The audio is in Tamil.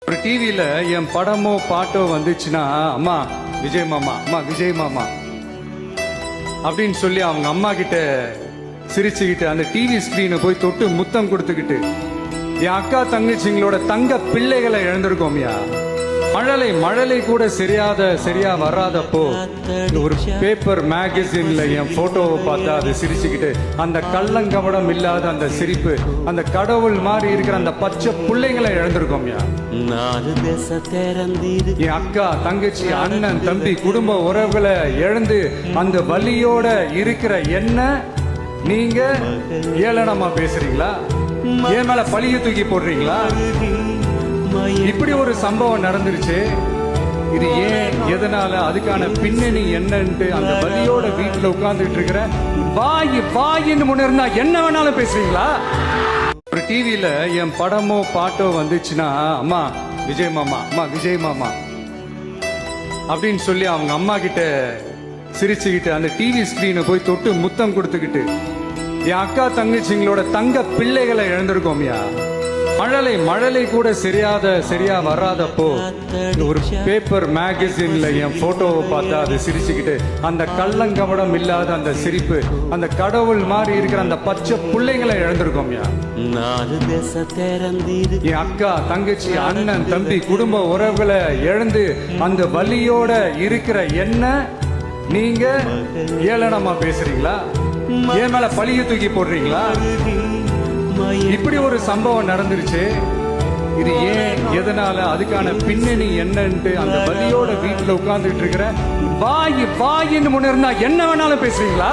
ஒரு டிவியில என் படமோ பாட்டோ வந்துச்சுன்னா, அம்மா விஜய் மாமா, அம்மா விஜய் மாமா அப்படின்னு சொல்லி அவங்க அம்மா கிட்ட சிரிச்சுக்கிட்டு அந்த டிவி ஸ்கிரீனை போய் தொட்டு முத்தம் கொடுத்துக்கிட்டு என் அக்கா தங்கச்சிங்களோட தங்க பிள்ளைகளை இழந்திருக்கோம்யா. மழலை கூட சரியா வராதப்போ ஒரு பேப்பர் மேகசின்ல என் போட்டோவை பார்த்தா அது சிரிச்சுக்கிட்டு அந்த கள்ளங்கபடம் இல்லாத அந்த சிரிப்பு, அந்த கடவுள் மாதிரி இருக்கிற அந்த பச்சை பிள்ளைங்களை இழந்திருக்கோம்யா. என் அக்கா தங்கச்சி அண்ணன் தம்பி குடும்ப உறவுகளை இழந்து அந்த வலியோட இருக்கிற என்ன நீங்க ஏளனமா பேசுறீங்களா? என் மேல பழிய தூக்கி போடுறீங்களா? இப்படி ஒரு சம்பவம் நடந்துருச்சு. இது ஏன், எதனால, அதுக்கான பின்னணி என்னன்ட்டு அந்த வலியோட வீட்டுல உட்கார்ந்துட்டு இருக்கிற வாயின்னு முன்னிருந்தா என்ன வேணாலும் பேசுறீங்களா? ஒரு டிவியில என் படமோ பாட்டோ வந்துச்சுன்னா, அம்மா விஜய் மாமா, அம்மா விஜய் மாமா அப்படின்னு சொல்லி அவங்க அம்மா கிட்ட சிரிச்சுக்கிட்டு அந்த டிவி ஸ்கிரீனை போய் தொட்டு முத்தம் கொடுத்துக்கிட்டு என் அக்கா தங்கச்சிங்களோட தங்க பிள்ளைகளை இழந்திருக்கோம்யா. மழலை கூட சரியா வராதப்போ ஒரு பேப்பர் மேகசின்ல என் போட்டோவை பார்த்தா அது சிரிச்சுக்கிட்டு அந்த கள்ளங்கபடம் இல்லாத அந்த சிரிப்பு, அந்த கடவுள் மாதிரி இருக்கிற அந்த பச்சை பிள்ளைங்களை இழந்திருக்கோம்யா. என் அக்கா தங்கச்சி அண்ணன் தம்பி குடும்ப உறவுகளை இழந்து அந்த வலியோட இருக்கிற என்ன நீங்க ஏளனமா பேசுறீங்களா? என் மேல பழிய தூக்கி போடுறீங்களா? இப்படி ஒரு சம்பவம் நடந்துருச்சு. இது ஏன், எதனால, அதுக்கான பின்னணி என்னன்ட்டு அந்த வலியோட வீட்டுல உட்கார்ந்துட்டு இருக்கிற வாயின்னு முன்னிருந்தா என்ன வேணாலும் பேசுறீங்களா?